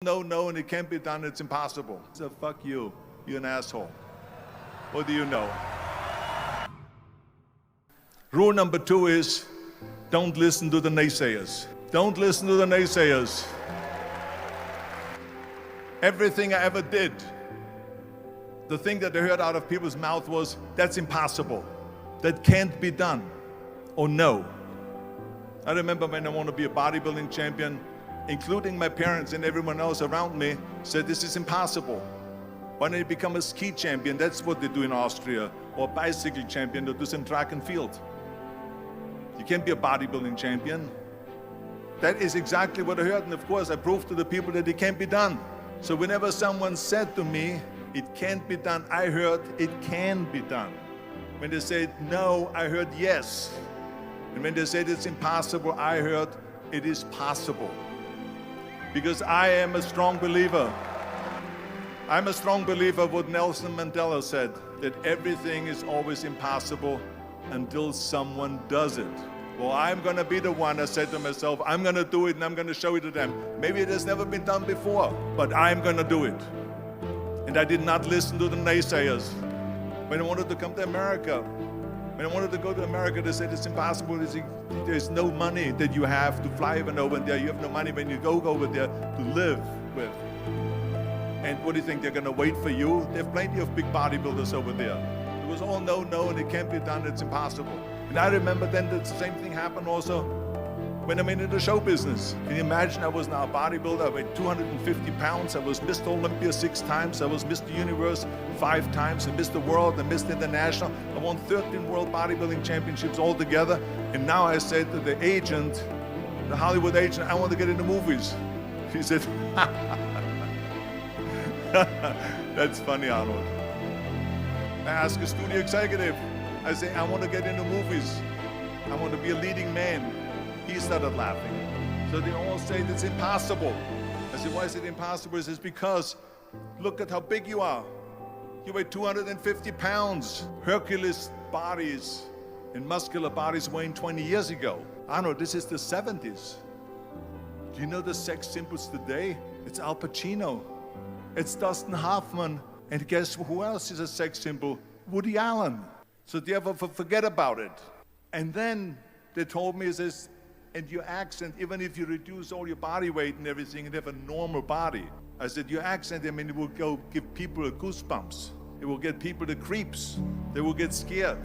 No, and it can't be done, it's impossible. So fuck you, you're an asshole. What do you know? Rule number 2 is, don't listen to the naysayers. Don't listen to the naysayers. Everything I ever did, the thing that I heard out of people's mouth was, that's impossible. That can't be done. Or no. I remember when I wanted to be a bodybuilding champion, including my parents and everyone else around me, said this is impossible. Why don't you become a ski champion? That's what they do in Austria. Or a bicycle champion, or do some track and field. You can't be a bodybuilding champion. That is exactly what I heard, and of course I proved to the people that it can't be done. So whenever someone said to me, it can't be done, I heard it can be done. When they said no, I heard yes. And when they said it's impossible, I heard it is possible. Because I am a strong believer. I'm a strong believer of what Nelson Mandela said, that everything is always impossible until someone does it. Well, I'm gonna be the one, I said to myself, I'm gonna do it and I'm gonna show it to them. Maybe it has never been done before, but I'm gonna do it. And I did not listen to the naysayers. When I wanted to come to America, when I wanted to go to America, they said it's impossible. There's no money that you have to fly even over there. You have no money when you go over there to live with. And what do you think, they're gonna wait for you? They have plenty of big bodybuilders over there. It was all no, and it can't be done, it's impossible. And I remember then the same thing happened also when I'm in the show business. Can you imagine, I was now a bodybuilder, I weighed 250 pounds, I was Mr. Olympia 6 times, I was Mr. Universe 5 times, and Mr. World and Mr. International. I won 13 World Bodybuilding Championships altogether, and now I said to the agent, the Hollywood agent, I want to get into movies. He said, that's funny, Arnold. I asked a studio executive, I say, I want to get into movies. I want to be a leading man. He started laughing. So they all say it's impossible. I said, why is it impossible? He says, because look at how big you are. You weigh 250 pounds. Hercules bodies and muscular bodies weighing 20 years ago. Arnold, this is the 70s. Do you know the sex symbols today? It's Al Pacino. It's Dustin Hoffman. And guess who else is a sex symbol? Woody Allen. So therefore, forget about it. And then they told me, this, and your accent, even if you reduce all your body weight and everything and have a normal body, I said, your accent, I mean, it will go give people goosebumps. It will get people the creeps. They will get scared.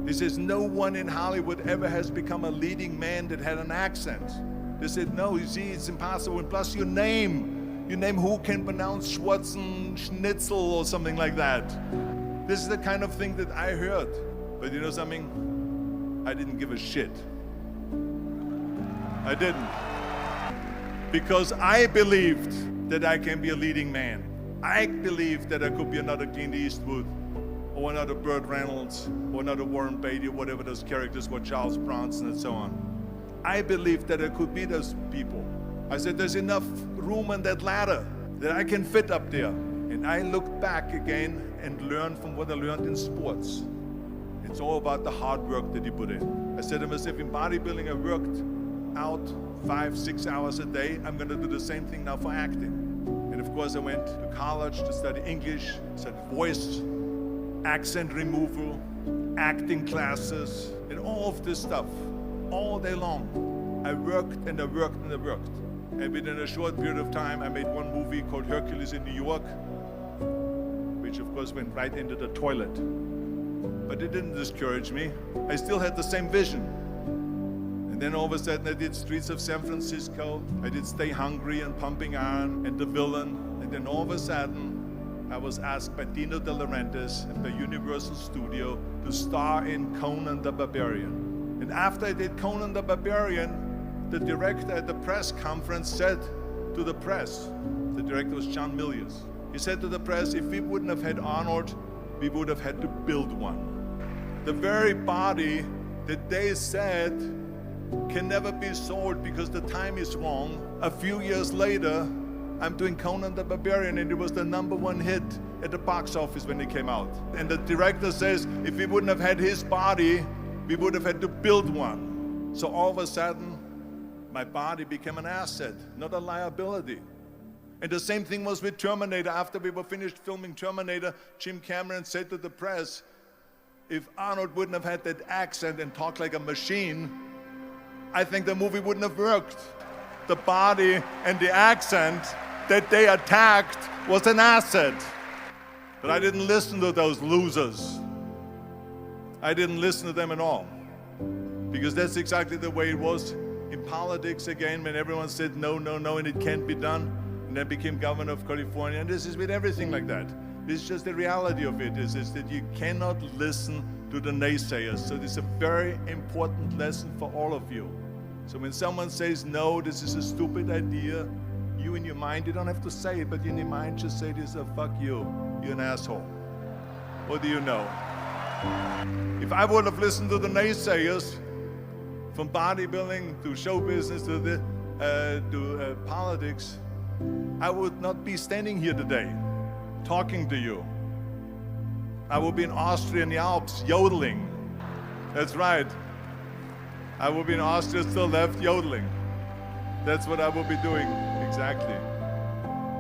He says, no one in Hollywood ever has become a leading man that had an accent. They said, no, you see, it's impossible. And plus your name who can pronounce Schwarzenegger or something like that. This is the kind of thing that I heard. But you know something? I didn't give a shit. I didn't. Because I believed that I can be a leading man. I believed that I could be another Clint Eastwood, or another Burt Reynolds, or another Warren Beatty, or whatever those characters were, Charles Bronson and so on. I believed that I could be those people. I said, there's enough room on that ladder that I can fit up there. And I looked back again and learned from what I learned in sports. It's all about the hard work that you put in. I said to myself, in bodybuilding, I worked out 5-6 hours a day. I'm gonna do the same thing now for acting. And of course, I went to college to study English, studied voice, accent removal, acting classes, and all of this stuff, all day long. I worked and I worked and I worked. And within a short period of time, I made one movie called Hercules in New York, which of course went right into the toilet. But it didn't discourage me. I still had the same vision. And then all of a sudden I did Streets of San Francisco, I did Stay Hungry and Pumping Iron and The Villain. And then all of a sudden, I was asked by Dino De Laurentiis and by Universal Studio to star in Conan the Barbarian. And after I did Conan the Barbarian, the director at the press conference said to the press, the director was John Milius, he said to the press, if we wouldn't have had Arnold, we would have had to build one. The very body that they said can never be sold because the time is wrong. A few years later, I'm doing Conan the Barbarian, and it was the #1 hit at the box office when it came out. And the director says, if we wouldn't have had his body, we would have had to build one. So all of a sudden, my body became an asset, not a liability. And the same thing was with Terminator. After we were finished filming Terminator, Jim Cameron said to the press, if Arnold wouldn't have had that accent and talked like a machine, I think the movie wouldn't have worked. The body and the accent that they attacked was an asset. But I didn't listen to those losers. I didn't listen to them at all. Because that's exactly the way it was in politics again, when everyone said no, no, no, and it can't be done. And then became governor of California. And this is with everything like that. This is just the reality of it, is that you cannot listen to the naysayers. So this is a very important lesson for all of you. So when someone says, no, this is a stupid idea, you in your mind, you don't have to say it, but in your mind just say this, fuck you, you're an asshole. What do you know? If I would have listened to the naysayers, from bodybuilding to show business to politics, I would not be standing here today talking to you. I would be in Austria in the Alps yodeling. That's right. I would be in Austria still left yodeling. That's what I will be doing exactly.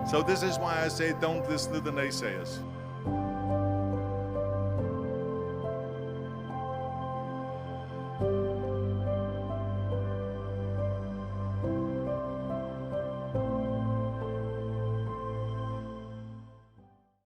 So this is why I say don't listen to the naysayers.